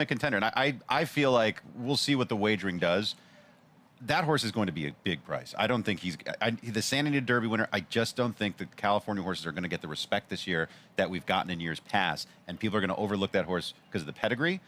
a contender. And I feel like we'll see what the wagering does. That horse is going to be a big price. I don't think the San Antonio Derby winner. I just don't think that California horses are going to get the respect this year that we've gotten in years past. And people are going to overlook that horse because of the pedigree.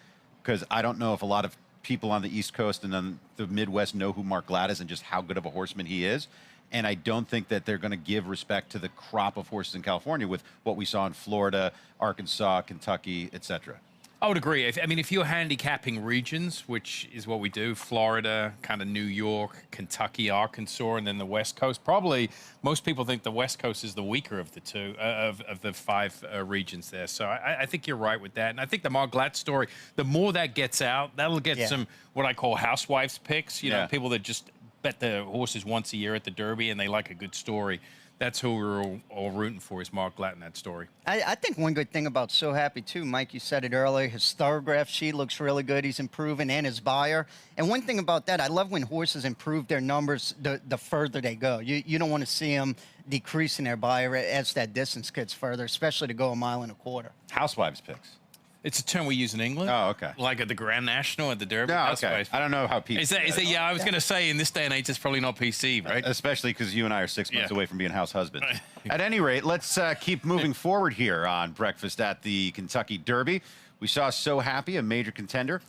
Because I don't know if a lot of people on the East Coast and then the Midwest know who Mark Glatt is and just how good of a horseman he is. And I don't think that they're going to give respect to the crop of horses in California with what we saw in Florida, Arkansas, Kentucky, etc. I would agree. I mean, if you're handicapping regions, which is what we do, Florida, kind of New York, Kentucky, Arkansas, and then the West Coast, probably most people think the West Coast is the weaker of the two, of the five regions there. So I think you're right with that. And I think the Mark Glatt story, the more that gets out, that'll get some what I call housewives picks, you know, people that just bet the horses once a year at the Derby and they like a good story. That's who we're all rooting for is Mark Glatt in that story. I think one good thing about So Happy, too, Mike, you said it earlier, his Thoroughgraph sheet looks really good. He's improving, and his buyer. And one thing about that, I love when horses improve their numbers the further they go. You don't want to see them decreasing their buyer as that distance gets further, especially to go 1.25 miles. Housewives picks. It's a term we use in England. Oh, okay. Like at the Grand National, at the Derby. No, okay. I don't know how people... Is that, yeah, I was going to say, in this day and age, it's probably not PC, right? Especially because you and I are 6 months away from being house husbands. At any rate, let's keep moving forward here on Breakfast at the Kentucky Derby. We saw So Happy, a major contender.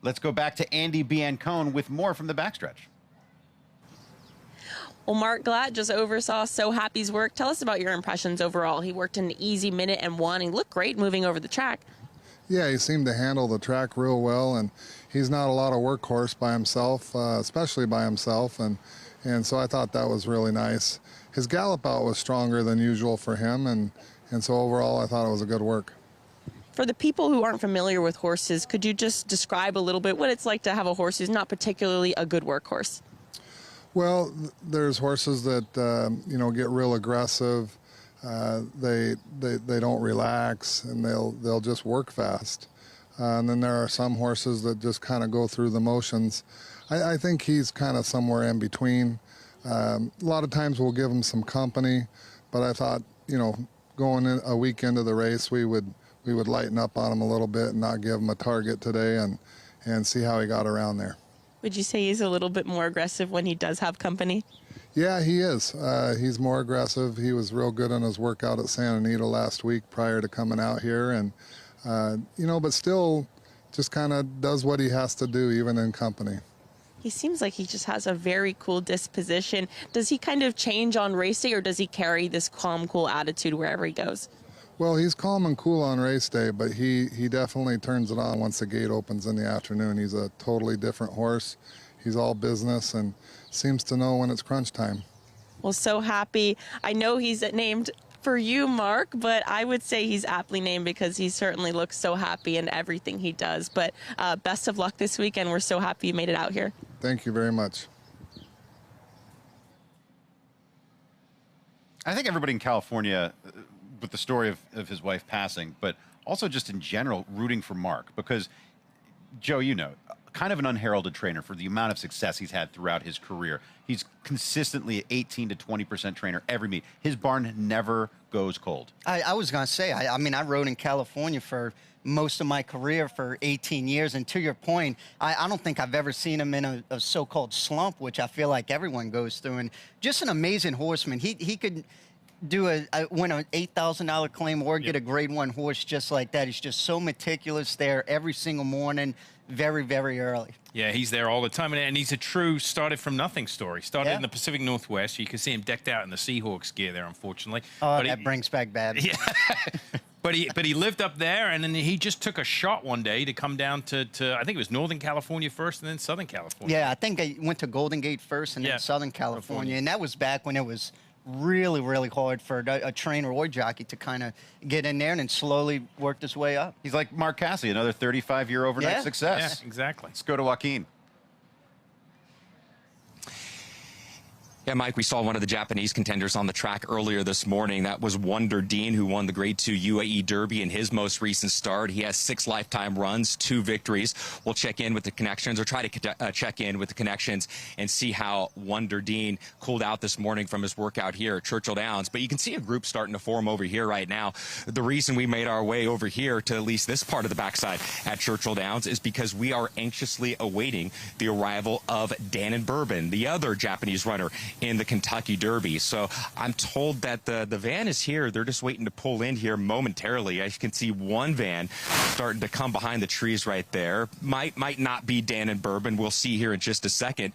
Let's go back to Andy Biancone with more from the backstretch. Well, Mark Glatt just oversaw So Happy's work. Tell us about your impressions overall. He worked an easy minute and one. He looked great moving over the track. Yeah, he seemed to handle the track real well, and he's not a lot of workhorse by himself, especially by himself, and so I thought that was really nice. His gallop out was stronger than usual for him, and so overall I thought it was a good work. For the people who aren't familiar with horses, could you just describe a little bit what it's like to have a horse who's not particularly a good workhorse? Well, there's horses that you know, get real aggressive. They don't relax, and they'll just work fast. And then there are some horses that just kind of go through the motions. I think he's kind of somewhere in between. A lot of times we'll give him some company, but I thought, you know, going in a week into the race, we would lighten up on him a little bit and not give him a target today, and see how he got around there. Would you say he's a little bit more aggressive when he does have company? Yeah, he is. He's more aggressive. He was real good in his workout at Santa Anita last week prior to coming out here, and you know, but still just kind of does what he has to do even in company. He seems like he just has a very cool disposition. Does he kind of change on race day, or does he carry this calm, cool attitude wherever he goes? Well, he's calm and cool on race day, but he definitely turns it on once the gate opens in the afternoon. He's a totally different horse. He's all business and seems to know when it's crunch time. Well, So Happy. I know he's named for you, Mark, but I would say he's aptly named because he certainly looks so happy in everything he does. But best of luck this weekend. We're so happy you made it out here. Thank you very much. I think everybody in California, with the story of his wife passing, but also just in general rooting for Mark, because Joe, you know, kind of an unheralded trainer for the amount of success he's had throughout his career. He's consistently 18 to 20% trainer every meet. His barn never goes cold. I was going to say, I mean, I rode in California for most of my career for 18 years. And to your point, I don't think I've ever seen him in a so-called slump, which I feel like everyone goes through. And just an amazing horseman. He could do win an $8,000 claim or get a grade 1 horse just like that. He's just so meticulous there every single morning, very, very early. Yeah, he's there all the time, and he's a true started from nothing story. Started in the Pacific Northwest. You can see him decked out in the Seahawks gear there, unfortunately. Oh, but that brings back bad. Yeah. But he lived up there, and then he just took a shot one day to come down to I think it was Northern California first and then Southern California. Yeah, I think I went to Golden Gate first and then Southern California. And that was back when it was really, really hard for a trainer or jockey to kind of get in there and then slowly worked his way up. He's like Mark Cassidy, another 35-year overnight success. Yeah, exactly. Let's go to Joaquin. Yeah, Mike, we saw one of the Japanese contenders on the track earlier this morning. That was Wonder Dean, who won the Grade 2 UAE Derby in his most recent start. He has 6 lifetime runs, 2 victories. We'll check in with the connections, or try to check in with the connections and see how Wonder Dean cooled out this morning from his workout here at Churchill Downs. But you can see a group starting to form over here right now. The reason we made our way over here to at least this part of the backside at Churchill Downs is because we are anxiously awaiting the arrival of Danon Bourbon, the other Japanese runner in the Kentucky Derby. So I'm told that the van is here. They're just waiting to pull in here momentarily. I can see one van starting to come behind the trees right there. Might not be Danon Bourbon. We'll see here in just a second.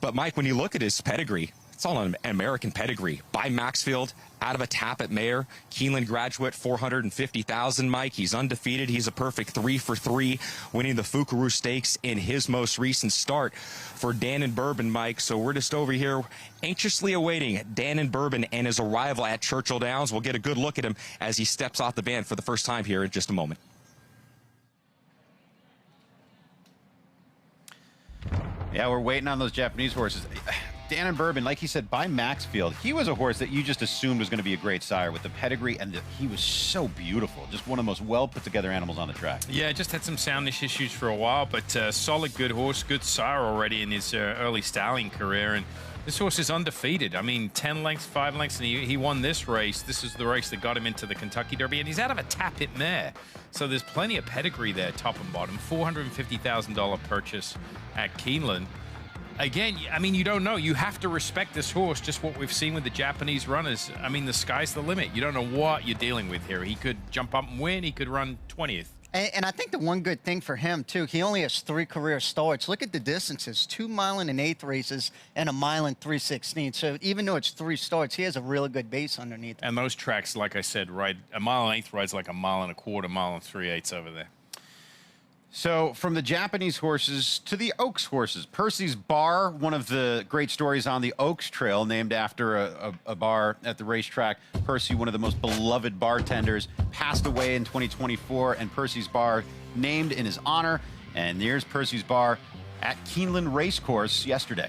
But Mike, when you look at his pedigree, it's all an American pedigree. By Maxfield, out of a tap at Mayer. Keeneland graduate, 450,000, Mike. He's undefeated. He's a perfect 3 for 3, winning the Fukaru Stakes in his most recent start for Danon Bourbon, Mike. So we're just over here anxiously awaiting Danon Bourbon and his arrival at Churchill Downs. We'll get a good look at him as he steps off the van for the first time here in just a moment. Yeah, we're waiting on those Japanese horses. Danon Bourbon, like he said, by Maxfield, he was a horse that you just assumed was going to be a great sire with the pedigree, and he was so beautiful. Just one of the most well-put-together animals on the track. Yeah, just had some soundness issues for a while, but solid, good horse, good sire already in his early stallion career. And this horse is undefeated. I mean, 10 lengths, 5 lengths, and he won this race. This is the race that got him into the Kentucky Derby, and he's out of a tap-it mare. So there's plenty of pedigree there, top and bottom. $450,000 purchase at Keeneland. Again, I mean, you don't know. You have to respect this horse, just what we've seen with the Japanese runners. I mean, the sky's the limit. You don't know what you're dealing with here. He could jump up and win. He could run 20th. And I think the one good thing for him, too, he only has 3 career starts. Look at the distances, 2 mile and 1/8 races and 1 mile and 3/16. So even though it's 3 starts, he has a really good base underneath. And those tracks, like I said, ride 1 mile and 1/8 rides like 1 mile and 1/4, 1 mile and 3/8 over there. So from the Japanese horses to the Oaks horses, Percy's Bar, one of the great stories on the Oaks Trail, named after a bar at the racetrack. Percy, one of the most beloved bartenders, passed away in 2024, and Percy's Bar named in his honor. And here's Percy's Bar at Keeneland Racecourse yesterday.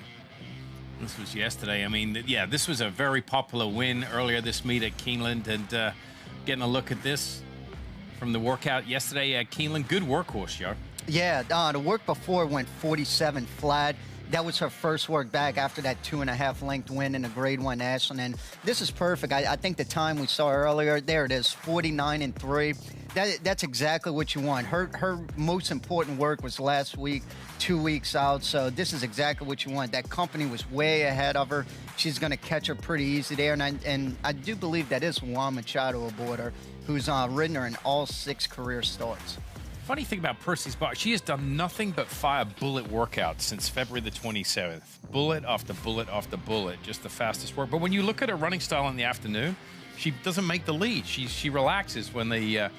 This was yesterday. I mean, yeah, this was a very popular win earlier this meet at Keeneland, and getting a look at this from the workout yesterday at Keeneland. Good workhorse, yo. Yeah, the work before went 47 flat. That was her first work back after that 2.5 length win in the Grade 1 Ashland. And this is perfect. I think the time we saw earlier, there it is, 49-3. That's exactly what you want. Her most important work was last week, 2 weeks out. So this is exactly what you want. That company was way ahead of her. She's going to catch her pretty easy there. And I do believe that is Juan Machado aboard her, who's ridden her in all 6 career starts. Funny thing about Percy's Bar, she has done nothing but fire bullet workouts since February the 27th. Bullet after bullet after bullet, just the fastest work. But when you look at her running style in the afternoon, she doesn't make the lead. She relaxes when they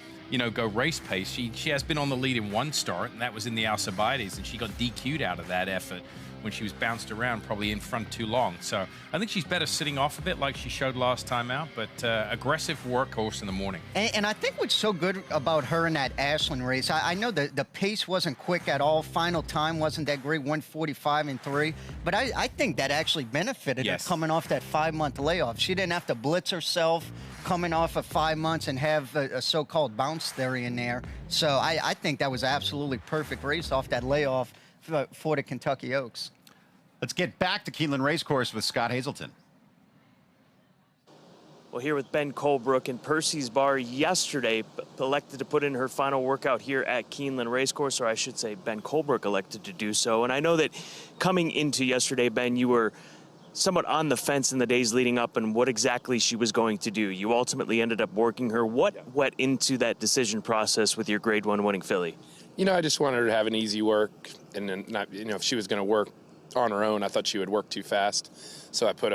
go race pace. She has been on the lead in 1 start, and that was in the Alcibiades, and she got DQ'd out of that effort when she was bounced around, probably in front too long. So I think she's better sitting off a bit like she showed last time out, but aggressive workhorse in the morning. And I think what's so good about her in that Ashland race, I know the pace wasn't quick at all. Final time wasn't that great, 1:45-3. But I think that actually benefited her coming off that 5-month layoff. She didn't have to blitz herself coming off of 5 months and have a so-called bounce theory in there. So I think that was absolutely perfect race off that layoff for the Kentucky Oaks. Let's get back to Keeneland Racecourse with Scott Hazelton. Well, here with Ben Colebrook, and Percy's Bar yesterday elected to put in her final workout here at Keeneland Racecourse, or I should say Ben Colebrook elected to do so. And I know that coming into yesterday, Ben, you were somewhat on the fence in the days leading up and what exactly she was going to do. You ultimately ended up working her. What went into that decision process with your Grade 1 winning filly? You know, I just wanted her to have an easy work, and then not, if she was going to work on her own, I thought she would work too fast. So I put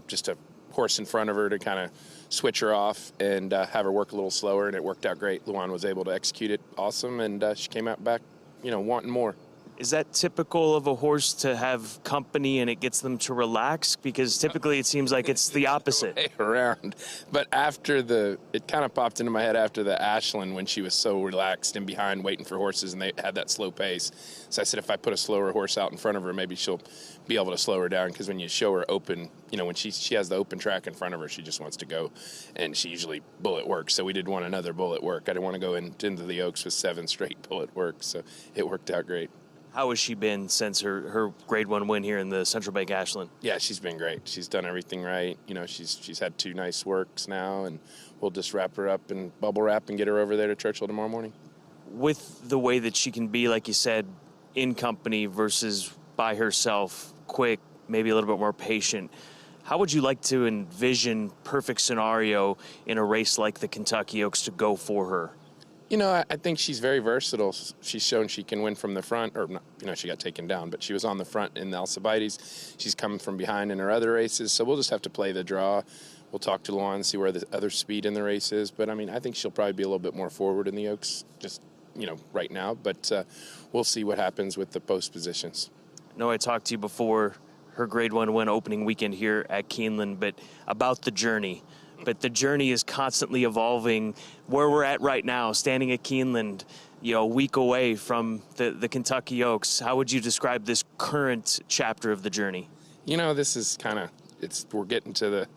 just a horse in front of her to kind of switch her off and have her work a little slower, and it worked out great. Luan was able to execute it awesome, and she came out back, wanting more. Is that typical of a horse to have company and it gets them to relax? Because typically it seems like it's the opposite. Way around. But it kind of popped into my head after the Ashland when she was so relaxed and behind waiting for horses and they had that slow pace. So I said if I put a slower horse out in front of her, maybe she'll be able to slow her down, because when you show her open, when she has the open track in front of her, she just wants to go, and she usually bullet works. So we did want another bullet work. I didn't want to go into the Oaks with 7 straight bullet works, so it worked out great. How has she been since her Grade 1 win here in the Central Bank Ashland? Yeah, she's been great. She's done everything right. She's had 2 nice works now, and we'll just wrap her up and bubble wrap and get her over there to Churchill tomorrow morning. With the way that she can be, like you said, in company versus by herself, quick, maybe a little bit more patient, how would you like to envision perfect scenario in a race like the Kentucky Oaks to go for her? I think she's very versatile. She's shown she can win from the front, or not, she got taken down, but she was on the front in the Alcibiades. She's coming from behind in her other races, so we'll just have to play the draw. We'll talk to Luan and see where the other speed in the race is, but I think she'll probably be a little bit more forward in the Oaks, just, right now, but we'll see what happens with the post positions. I know I talked to you before her Grade 1 win opening weekend here at Keeneland, but about the journey. But the journey is constantly evolving. Where we're at right now, standing at Keeneland, a week away from the Kentucky Oaks, how would you describe this current chapter of the journey? This is kind of, we're getting to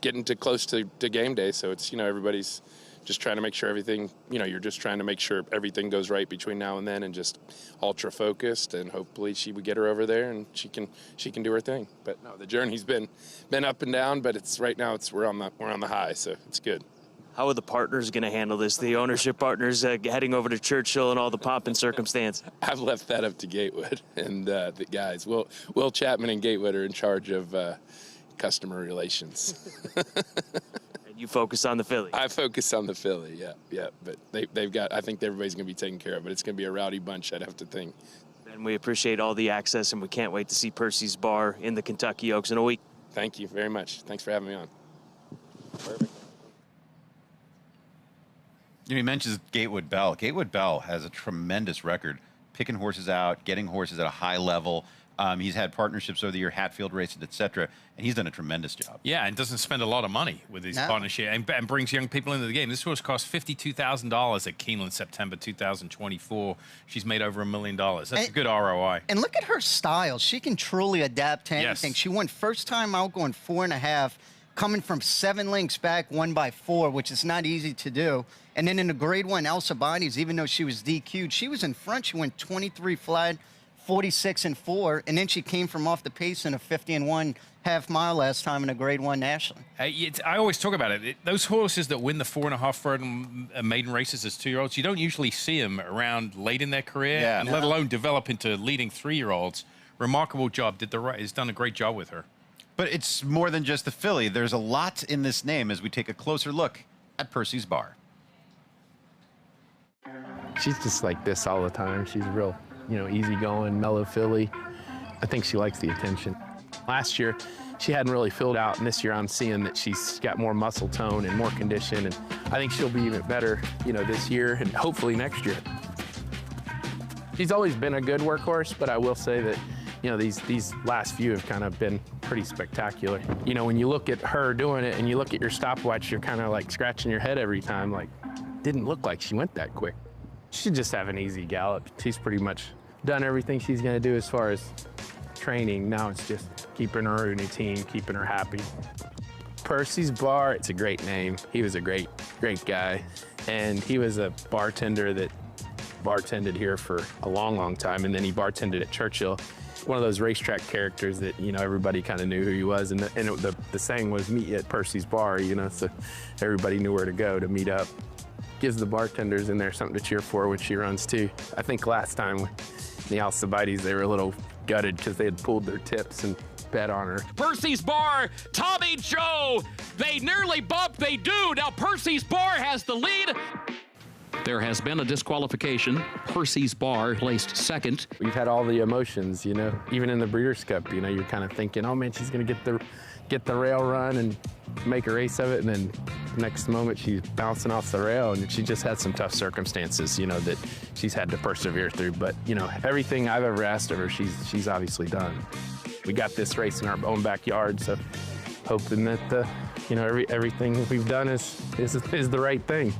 getting to close to game day, so it's, everybody's just trying to make sure everything, you're just trying to make sure everything goes right between now and then, and just ultra focused, and hopefully we get her over there and she can do her thing. But no, the journey's been up and down, but right now we're on the high, so it's good. How are the partners going to handle this? The ownership partners heading over to Churchill and all the pomp and circumstance. I've left that up to Gatewood and the guys. Will Chapman and Gatewood are in charge of customer relations. You focus on the filly. I focus on the filly, yeah. But they've got, I think everybody's going to be taken care of, but it's going to be a rowdy bunch, I'd have to think. And we appreciate all the access, and we can't wait to see Percy's bar in the Kentucky Oaks in a week. Thank you very much. Thanks for having me on. Perfect. He mentions Gatewood Bell. Gatewood Bell has a tremendous record, picking horses out, getting horses at a high level. He's had partnerships over the year, Hatfield races, etc., and he's done a tremendous job. Yeah, and doesn't spend a lot of money with his partnership, and brings young people into the game. This horse cost $52,000 at Keeneland, September 2024. She's made over $1 million. That's a good ROI. And look at her style. She can truly adapt to anything. Yes. She won first time out going 4.5, coming from 7 lengths back, 1 by 4, which is not easy to do. And then in the Grade 1 Alcibiades, even though she was DQ'd, she was in front. She went 23 flat, 46-4, and then she came from off the pace in a 50-1 half mile last time in a Grade 1 national. I always talk about it. Those horses that win the 4.5 maiden races as 2-year-olds, you don't usually see them around late in their career, and let alone develop into leading 3-year-olds. Remarkable job. He's done a great job with her. But it's more than just the filly. There's a lot in this name as we take a closer look at Percy's bar. She's just like this all the time. She's real, easygoing, mellow filly. I think she likes the attention. Last year, she hadn't really filled out, and this year I'm seeing that she's got more muscle tone and more condition, and I think she'll be even better, this year and hopefully next year. She's always been a good workhorse, but I will say that, these last few have kind of been pretty spectacular. When you look at her doing it and you look at your stopwatch, you're kind of like scratching your head every time, like, didn't look like she went that quick. She should just have an easy gallop. She's pretty much done everything she's going to do as far as training. Now it's just keeping her in a team, keeping her happy. Percy's Bar, it's a great name. He was a great guy. And he was a bartender that bartended here for a long, long time. And then he bartended at Churchill. One of those racetrack characters that, everybody kind of knew who he was. And the saying was, meet you at Percy's Bar, so everybody knew where to go to meet up. Gives the bartenders in there something to cheer for when she runs too. I think last time in the Alcibiades, they were a little gutted because they had pulled their tips and bet on her. Percy's Bar, Tommy Joe, they nearly bumped, they do. Now Percy's Bar has the lead. There has been a disqualification. Percy's Bar placed second. We've had all the emotions, even in the Breeders' Cup, you're kind of thinking, oh man, she's gonna get the rail run and make a race of it, and then next moment she's bouncing off the rail, and she just had some tough circumstances, you know, that she's had to persevere through. But, you know, everything I've ever asked of her, she's obviously done. We got this race in our own backyard, so hoping that, you know, everything we've done is the right thing.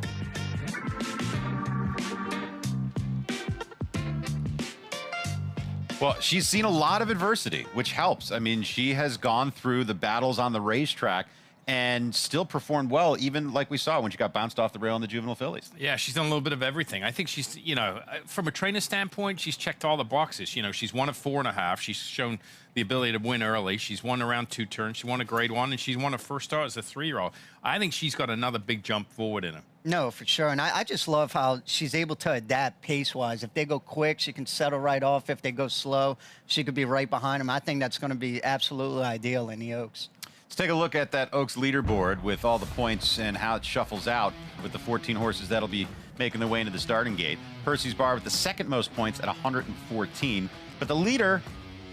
Well, she's seen a lot of adversity, which helps. I mean, she has gone through the battles on the racetrack and still performed well, even like we saw when she got bounced off the rail in the juvenile fillies. Yeah, she's done a little bit of everything. I think she's, you know, from a trainer standpoint, she's checked all the boxes. You know, she's won a 4.5. She's shown the ability to win early. She's won around 2 turns. She won a grade 1, and she's won a first start as a 3-year-old. I think she's got another big jump forward in her. No, for sure. And I just love how she's able to adapt pace-wise. If they go quick, she can settle right off. If they go slow, she could be right behind them. I think that's going to be absolutely ideal in the Oaks. Let's take a look at that Oaks leaderboard with all the points and how it shuffles out with the 14 horses that'll be making their way into the starting gate. Percy's Bar with the second most points at 114. But the leader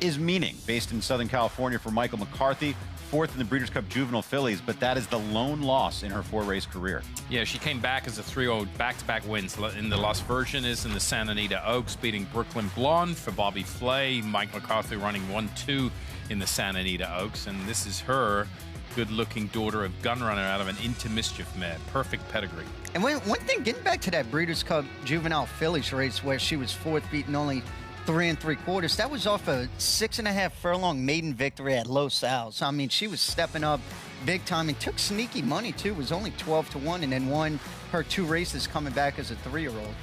is Meaning, based in Southern California for Michael McCarthy. 4th in the Breeders' Cup Juvenile Fillies, but that is the lone loss in her 4-race career. Yeah, she came back as a 3-year-old, back-to-back wins. In the Las Virgenes in the Santa Anita Oaks, beating Brooklyn Blonde for Bobby Flay. Mike McCarthy running 1-2 in the Santa Anita Oaks, and this is her good-looking daughter of Gunrunner out of an Into Mischief mare. Perfect pedigree. And one thing, getting back to that Breeders' Cup Juvenile Fillies race where she was 4th, beating only 3 3/4. That was off a 6.5 furlong maiden victory at Los Al. So, I mean, she was stepping up big time and took sneaky money, too. It was only 12-1 and then won her 2 races coming back as a 3-year-old.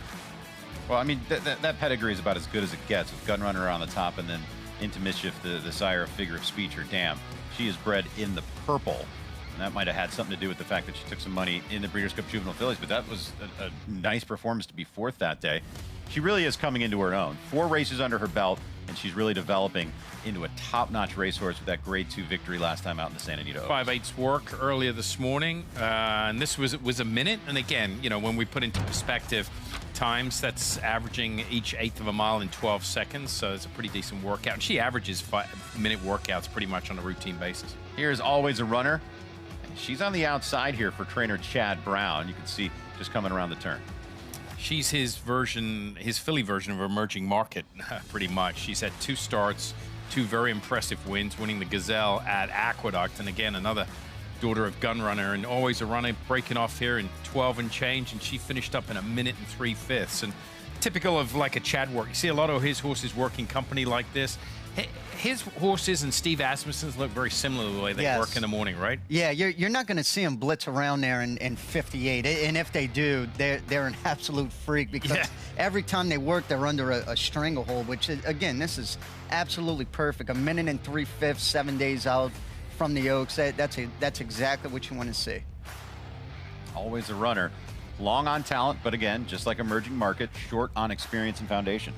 Well, I mean, that pedigree is about as good as it gets with Gunrunner on the top and then Into Mischief, the sire of Figure of Speech or Dam. She is bred in the purple. And that might have had something to do with the fact that she took some money in the Breeders' Cup Juvenile Fillies, but that was a nice performance to be 4th that day. She really is coming into her own. 4 races under her belt, and she's really developing into a top-notch racehorse with that grade 2 victory last time out in the Santa Anita Oaks. 5/8's work earlier this morning, and this was a minute. And again, you know, when we put into perspective times, that's averaging each 1/8 of a mile in 12 seconds, so it's a pretty decent workout. And she averages 5-minute workouts pretty much on a routine basis. Here's Always a Runner. She's on the outside here for trainer Chad Brown. You can see just coming around the turn. She's his filly version of Emerging Market, pretty much. She's had 2 starts, 2 very impressive wins, winning the Gazelle at Aqueduct, and again, another daughter of Gunrunner, and Always a Runner breaking off here in 12 and change, and she finished up in 1 minute and 3/5. And typical of like a Chad work. You see a lot of his horses working company like this. His horses and Steve Asmussen's look very similar to the way they work in the morning, right? Yeah, you're not going to see them blitz around there in 58. And if they do, they're an absolute freak because every time they work, they're under a stranglehold, which, again, this is absolutely perfect. 1 minute and 3/5, 7 days out from the Oaks. That's exactly what you want to see. Always a Runner. Long on talent, but again, just like Emerging Market, short on experience and foundation.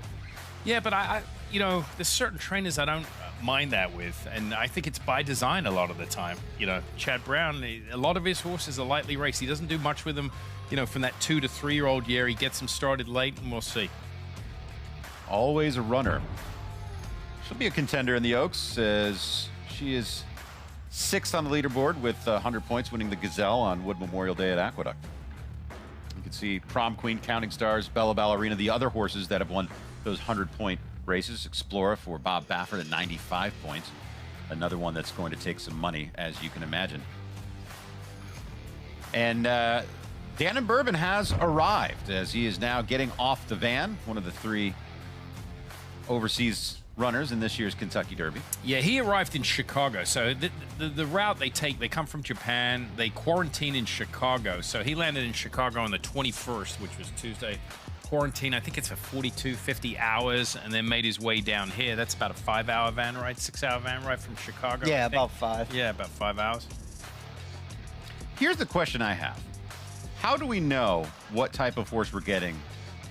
Yeah, but you know, there's certain trainers I don't mind that with, and I think it's by design a lot of the time. You know, Chad Brown, a lot of his horses are lightly raced. He doesn't do much with them, you know, from that 2 to 3-year-old year. He gets them started late, and we'll see. Always a Runner. She'll be a contender in the Oaks as she is 6th on the leaderboard with 100 points, winning the Gazelle on Wood Memorial Day at Aqueduct. You can see Prom Queen, Counting Stars, Bella Ballerina, the other horses that have won those 100-point races. Explorer for Bob Baffert at 95 points. Another one that's going to take some money, as you can imagine. And Danon Bourbon has arrived as he is now getting off the van, one of the 3 overseas runners in this year's Kentucky Derby. Yeah, he arrived in Chicago. So the route they take, they come from Japan. They quarantine in Chicago. So he landed in Chicago on the 21st, which was Tuesday. Quarantine, I think it's for 50 hours, and then made his way down here. That's about a 5-hour van ride, 6-hour van ride from Chicago. Yeah, about 5. Yeah, about 5 hours. Here's the question I have. How do we know what type of horse we're getting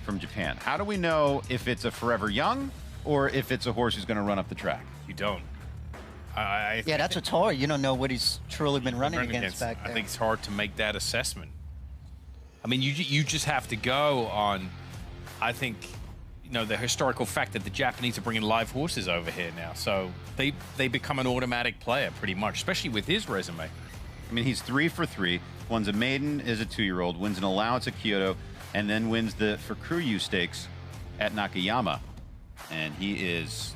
from Japan? How do we know if it's a Forever Young or if it's a horse who's going to run up the track? You don't. Yeah, that's what's hard. You don't know what he's truly been running against back there. I think it's hard to make that assessment. I mean, you just have to go on, I think, you know, the historical fact that the Japanese are bringing live horses over here now. So they become an automatic player pretty much, especially with his resume. I mean, he's 3 for 3. Wins a maiden as a 2-year-old, wins an allowance at Kyoto, and then wins the Fukuyu Stakes at Nakayama. And he is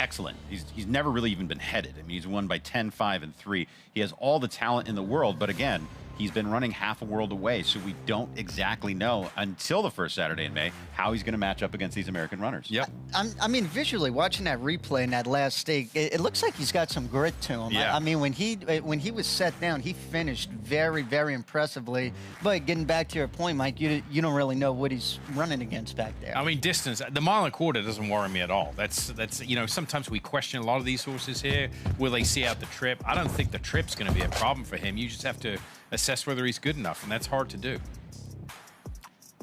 excellent. He's never really even been headed. I mean, he's won by 10, 5, and 3. He has all the talent in the world, but again, he's been running half a world away, so we don't exactly know until the first Saturday in May how he's going to match up against these American runners. Yep. I mean, visually watching that replay in that last stake, it looks like he's got some grit to him. Yeah. I mean, when he was set down, he finished very, very impressively. But getting back to your point, Mike, you don't really know what he's running against back there. I mean, distance, the mile and a quarter doesn't worry me at all. That's sometimes we question a lot of these horses here. Will they see out the trip? I don't think the trip's going to be a problem for him. You just have to assess whether he's good enough, and that's hard to do.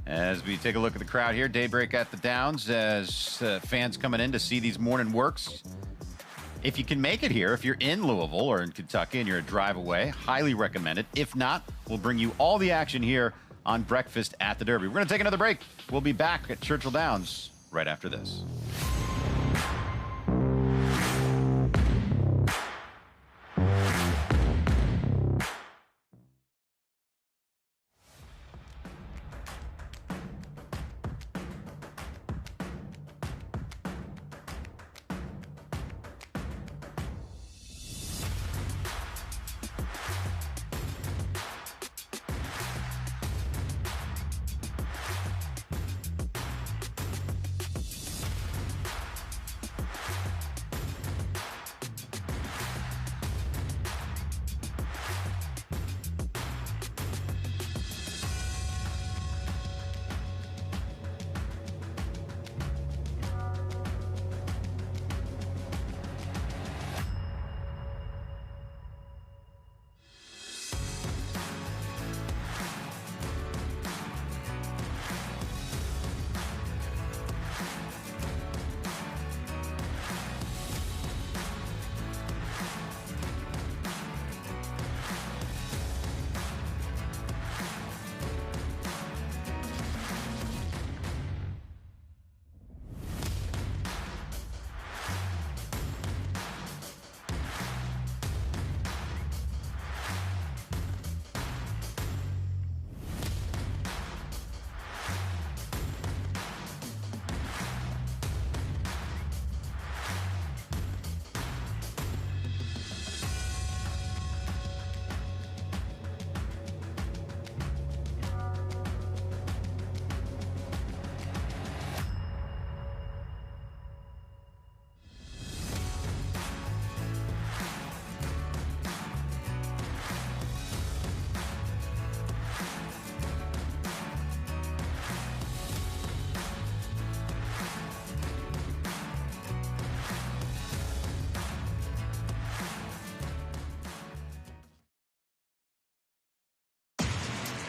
As we take a look at the crowd here, daybreak at the Downs, as fans coming in to see these morning works. If you can make it here, if you're in Louisville or in Kentucky and you're a drive away, highly recommend it. If not, we'll bring you all the action here on Breakfast at the Derby. We're going to take another break. We'll be back at Churchill Downs right after this.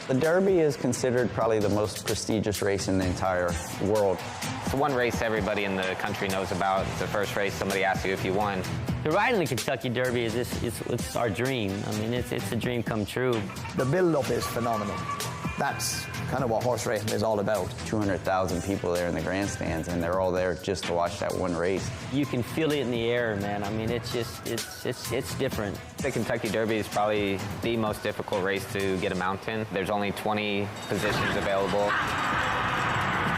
The Derby is considered probably the most prestigious race in the entire world. It's one race everybody in the country knows about. It's the first race somebody asks you if you won. The ride in the Kentucky Derby is it's our dream. I mean, it's a dream come true. The build-up is phenomenal. That's kind of what horse racing is all about. 200,000 people there in the grandstands, and they're all there just to watch that one race. You can feel it in the air, man. I mean, it's different. The Kentucky Derby is probably the most difficult race to get a mount in. There's only 20 positions available.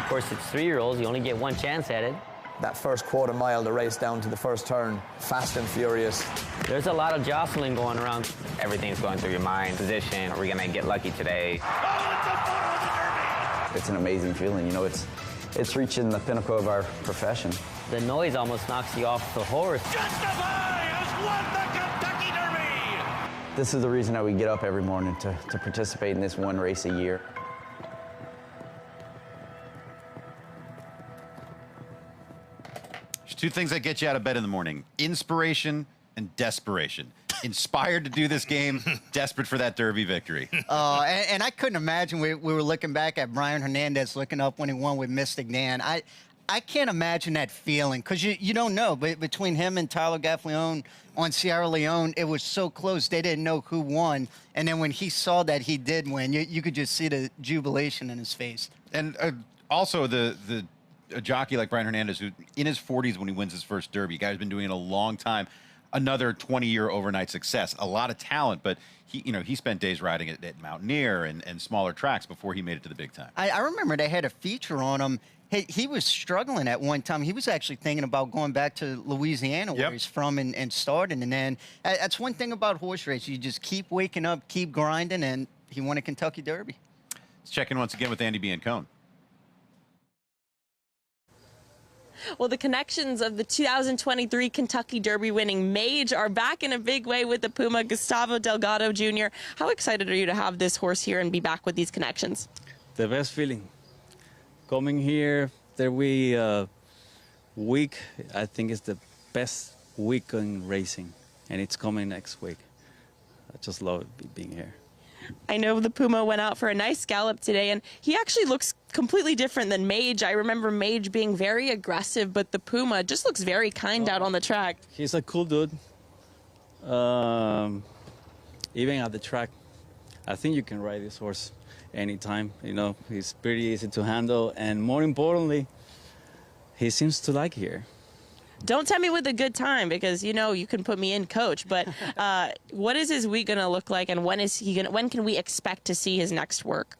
Of course, it's 3-year-olds. You only get one chance at it. That first quarter mile, the race down to the first turn, fast and furious. There's a lot of jostling going around. Everything's going through your mind. Position, are we going to get lucky today? It's an amazing feeling. You know, it's reaching the pinnacle of our profession. The noise almost knocks you off the horse. Justify has won the Kentucky Derby! This is the reason that we get up every morning to participate in this one race a year. There's two things that get you out of bed in the morning: inspiration and desperation. Inspired to do this game, desperate for that Derby victory. And I couldn't imagine we were looking back at Brian Hernandez looking up when he won with Mystic Dan. I can't imagine that feeling, because you don't know. But between him and Tyler Gaffalione on Sierra Leone, it was so close. They didn't know who won. And then when he saw that he did win, you could just see the jubilation in his face. And also a jockey like Brian Hernandez, who in his 40s when he wins his first Derby, guy who's been doing it a long time. another 20-year overnight success. A lot of talent, but he spent days riding at Mountaineer and smaller tracks before he made it to the big time. I remember they had a feature on him. He was struggling at one time. He was actually thinking about going back to Louisiana, where he's from, and starting. And then that's one thing about horse racing. You just keep waking up, keep grinding, and he won a Kentucky Derby. Let's check in once again with Andy Biancone. Well, the connections of the 2023 Kentucky Derby winning Mage are back in a big way with the Puma, Gustavo Delgado Jr. How excited are you to have this horse here and be back with these connections? The best feeling. Coming here every week, I think it's the best week in racing, and it's coming next week. I just love being here. I know the Puma went out for a nice gallop today, and he actually looks completely different than Mage. I remember Mage being very aggressive, but the Puma just looks very kind out on the track. He's a cool dude. Even at the track, I think you can ride this horse anytime. He's pretty easy to handle, and more importantly, he seems to like here. Don't tell me with a good time, because you can put me in, coach. But what is his week going to look like, and when can we expect to see his next work?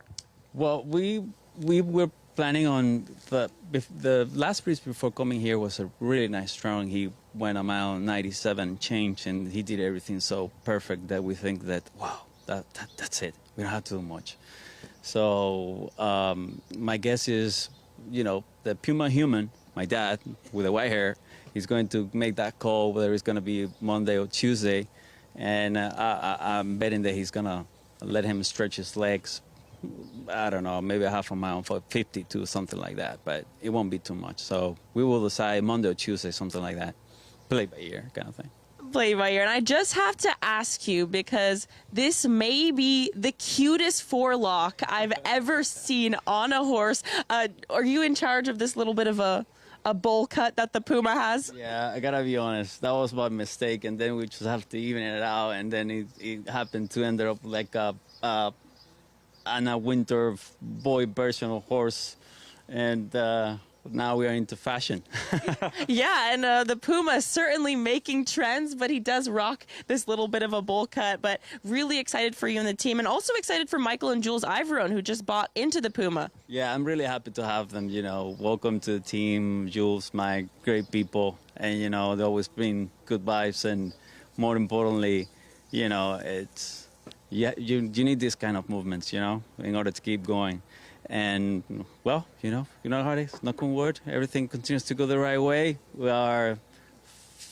Well, we were planning on the last race before coming here was a really nice strong. He went a mile 97 change, and he did everything so perfect that we think that wow, that's it. We don't have to do much. So my guess is, the Puma human, my dad with the white hair, he's going to make that call whether it's going to be Monday or Tuesday, and I'm betting that he's going to let him stretch his legs. I don't know, maybe a half a mile for 52, something like that, but it won't be too much. So we will decide Monday or Tuesday, something like that. Play by ear kind of thing. Play by ear. And I just have to ask you, because this may be the cutest forelock I've ever seen on a horse. Are you in charge of this little bit of a bowl cut that the Puma has? Yeah, I gotta be honest. That was my mistake, and then we just have to even it out, and then it happened to end up like a winter boy version of horse, and now we are into fashion. Yeah, and the Puma is certainly making trends, but he does rock this little bit of a bowl cut. But really excited for you and the team, and also excited for Michael and Jules Ivorone, who just bought into the Puma. Yeah, I'm really happy to have them. Welcome to the team, Jules, Mike, great people, and they always bring good vibes, and more importantly, it's you need these kind of movements, in order to keep going. And, well, you know how it is. Knock on wood, everything continues to go the right way. We are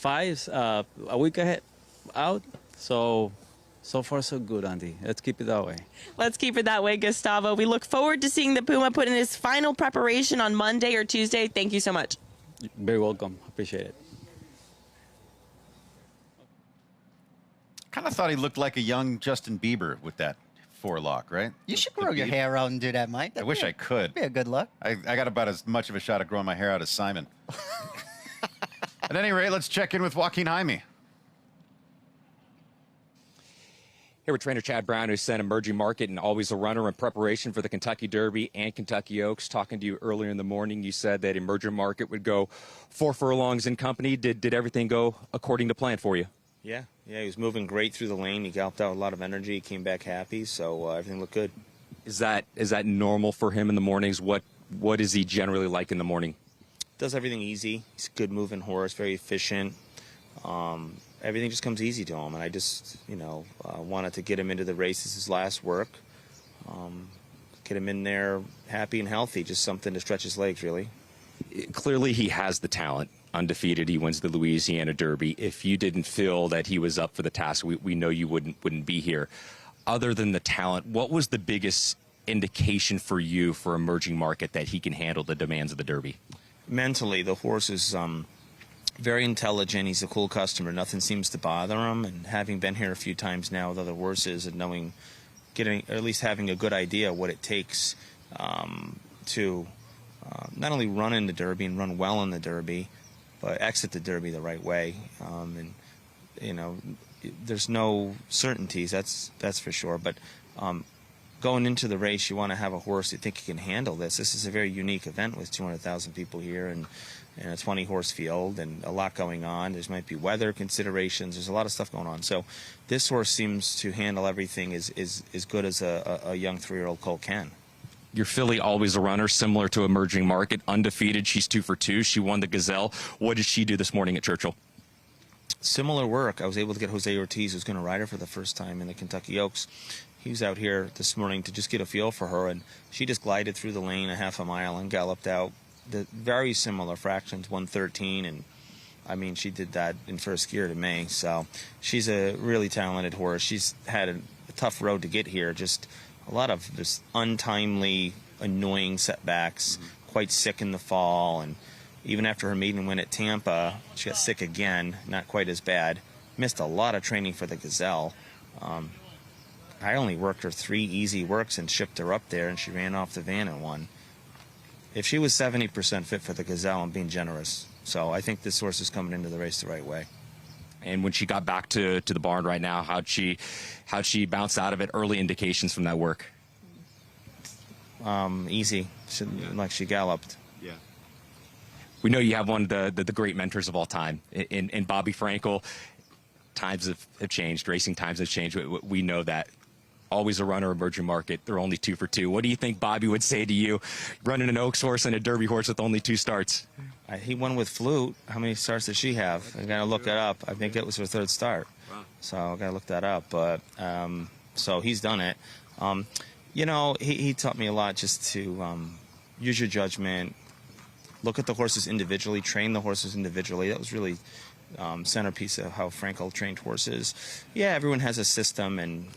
a week ahead out. So far, so good, Andy. Let's keep it that way. Let's keep it that way, Gustavo. We look forward to seeing the Puma put in his final preparation on Monday or Tuesday. Thank you so much. You're very welcome. Appreciate it. Kind of thought he looked like a young Justin Bieber with that forelock, right? You should grow your hair out and do that, Mike. I wish I could. Be a good luck. I got about as much of a shot at growing my hair out as Simon. At any rate, let's check in with Joaquin Jaime. Here with trainer Chad Brown, who's sent Emerging Market and always a runner in preparation for the Kentucky Derby and Kentucky Oaks. Talking to you earlier in the morning, you said that Emerging Market would go 4 furlongs in company. Did everything go according to plan for you? Yeah, he was moving great through the lane. He galloped out a lot of energy. He came back happy, so everything looked good. Is that normal for him in the mornings? What is he generally like in the morning? Does everything easy. He's a good moving horse, very efficient. Everything just comes easy to him, and I just, wanted to get him into the races, his last work. Get him in there happy and healthy, just something to stretch his legs, really. Clearly he has the talent. Undefeated, he wins the Louisiana Derby. If you didn't feel that he was up for the task, we know you wouldn't be here. Other than the talent, what was the biggest indication for you for Emerging Market that he can handle the demands of the Derby? Mentally, the horse is very intelligent. He's a cool customer. Nothing seems to bother him. And having been here a few times now with other horses and or at least having a good idea what it takes to not only run in the Derby and run well in the Derby, but exit the Derby the right way. There's no certainties, that's for sure. But going into the race, you want to have a horse you think can handle this. This is a very unique event with 200,000 people here and a 20-horse field and a lot going on. There might be weather considerations. There's a lot of stuff going on. So this horse seems to handle everything as good as a young 3-year-old colt can. Your filly, Always a Runner, similar to Emerging Market, undefeated. She's 2 for 2. She won the Gazelle. What did she do this morning at Churchill? Similar work. I was able to get Jose Ortiz, who's going to ride her for the first time in the Kentucky Oaks. He was out here this morning to just get a feel for her, and she just glided through the lane a half a mile and galloped out. The very similar fractions, 113, and I mean, she did that in first gear to me. So she's a really talented horse. She's had a tough road to get here, just a lot of just untimely, annoying setbacks, quite sick in the fall, and even after her maiden win at Tampa, she got sick again, not quite as bad. Missed a lot of training for the Gazelle. I only worked her 3 easy works and shipped her up there, and she ran off the van and won. If she was 70% fit for the Gazelle, I'm being generous. So I think this horse is coming into the race the right way. And when she got back to the barn right now, how'd she bounce out of it? Early indications from that work? Easy, like she galloped. Yeah. We know you have one of the great mentors of all time in Bobby Frankel. Times have changed. Racing times have changed. We know that. Always a Runner, Emerging Market. They're only 2 for 2. What do you think Bobby would say to you, running an Oaks horse and a Derby horse with only 2 starts? He won with Flute. How many starts did she have? I got to look that up. I think it was her 3rd start. Wow. So I got to look that up. But so he's done it. You know, he taught me a lot just to use your judgment, look at the horses individually, train the horses individually. That was really centerpiece of how Frankel trained horses. Yeah, everyone has a system, and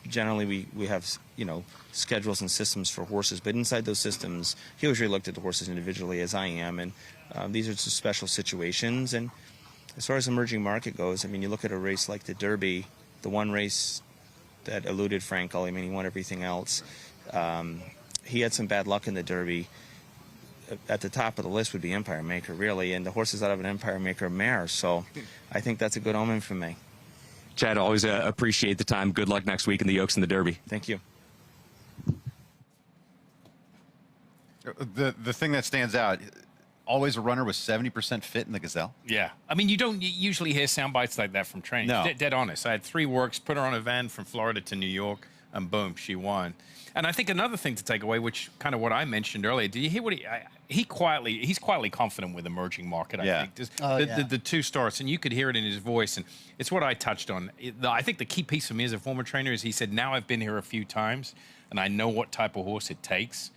generally we have, you know, schedules and systems for horses, but inside those systems, he always really looked at the horses individually, as I am, and these are just special situations. And as far as Emerging Market goes, I mean, you look at a race like the Derby, the one race that eluded Frankel, I mean, he won everything else. He had some bad luck in the Derby. At the top of the list would be Empire Maker, really, and the horses out of an Empire Maker mare, so I think that's a good omen for me. Chad, always appreciate the time. Good luck next week in the Oaks and the Derby. Thank you. The thing that stands out, Always a Runner was 70% fit in the Gazelle. Yeah. I mean, you don't usually hear sound bites like that from training. No. Dead honest. I had 3 works, put her on a van from Florida to New York, and boom, she won. And I think another thing to take away, which kind of what I mentioned earlier, did you hear what he's quietly confident with Emerging Market, I think. The 2 starts, and you could hear it in his voice, and it's what I touched on. I think the key piece for me as a former trainer is he said, now I've been here a few times, and I know what type of horse it takes.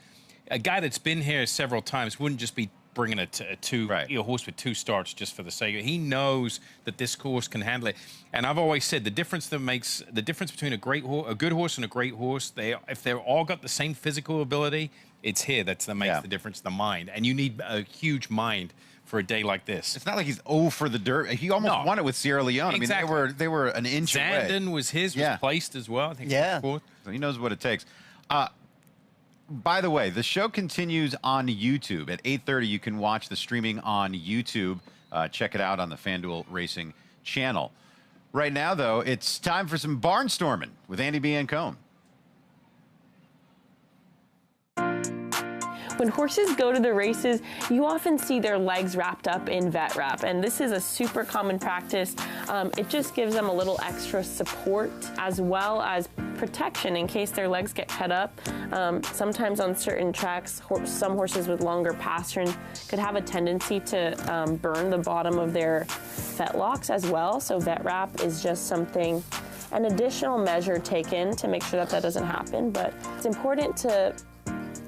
A guy that's been here several times wouldn't just be bringing a horse with 2 starts just for the sake of it. He knows that this horse can handle it. And I've always said the difference between a good horse and a great horse, if they're all got the same physical ability, it's here that makes the difference, the mind. And you need a huge mind for a day like this. It's not like he's 0 for the Derby. He almost won it with Sierra Leone. Exactly. I mean, they were an inch away. Zandon was placed as well. I think So he knows what it takes. By the way, the show continues on YouTube. At 8:30, you can watch the streaming on YouTube. Check it out on the FanDuel Racing channel. Right now, though, it's time for some barnstorming with Andy B. Ancone. When horses go to the races, you often see their legs wrapped up in vet wrap, and this is a super common practice. It just gives them a little extra support as well as protection in case their legs get cut up. Sometimes on certain tracks, some horses with longer pasterns could have a tendency to burn the bottom of their fetlocks as well, so vet wrap is just something, an additional measure taken to make sure that that doesn't happen, but it's important to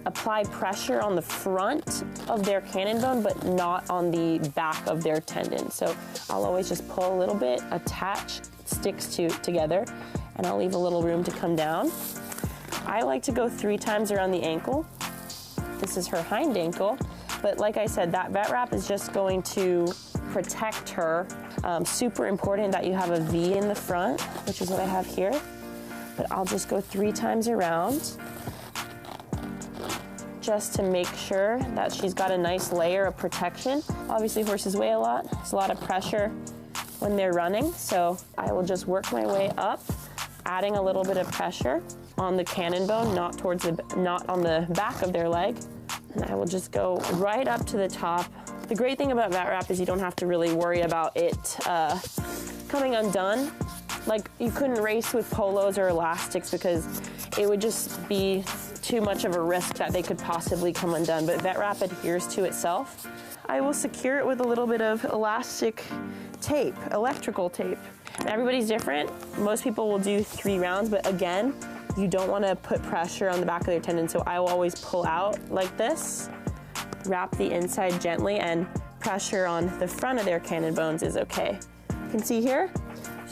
apply pressure on the front of their cannon bone, but not on the back of their tendon. So I'll always just pull a little bit, attach, sticks together, and I'll leave a little room to come down. I like to go 3 times around the ankle. This is her hind ankle, but like I said, that vet wrap is just going to protect her. Super important that you have a V in the front, which is what I have here, but I'll just go 3 times around, just to make sure that she's got a nice layer of protection. Obviously horses weigh a lot. There's a lot of pressure when they're running, so I will just work my way up, adding a little bit of pressure. on the cannon bone, not on the back of their leg. And I will just go right up to the top. The great thing about vat wrap is you don't have to really worry about it coming undone. Like, you couldn't race with polos or elastics because it would just be too much of a risk that they could possibly come undone, but vet wrap adheres to itself. I will secure it with a little bit of elastic tape, electrical tape. Everybody's different. Most people will do 3 rounds, but again, you don't want to put pressure on the back of their tendon, so I will always pull out like this, wrap the inside gently, and pressure on the front of their cannon bones is okay. You can see here,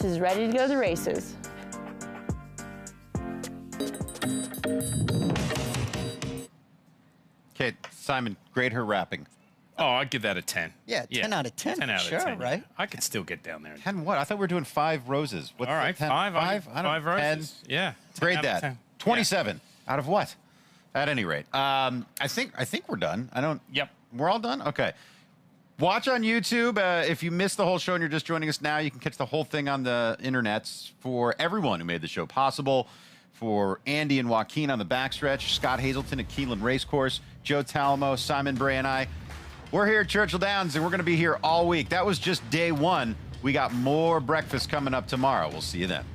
she's ready to go to the races. Okay, Simon, grade her wrapping. Oh, I'd give that a 10. Yeah, 10 out of 10. 10 out sure, of 10. right? I could still get down there. 10 what? I thought we were doing 5 roses. What's All right, 10? 5. 5? I don't 5 know. roses. 10. Yeah. 10 Grade out of that. 10. 27 out of what? At any rate, I think we're done. Yep. We're all done? Okay. Watch on YouTube. If you missed the whole show and you're just joining us now, you can catch the whole thing on the internets. For everyone who made the show possible, for Andy and Joaquin on the backstretch, Scott Hazelton at Keeneland Racecourse, Joe Talamo, Simon Bray, and I. We're here at Churchill Downs, and we're going to be here all week. That was just day 1. We got more breakfast coming up tomorrow. We'll see you then.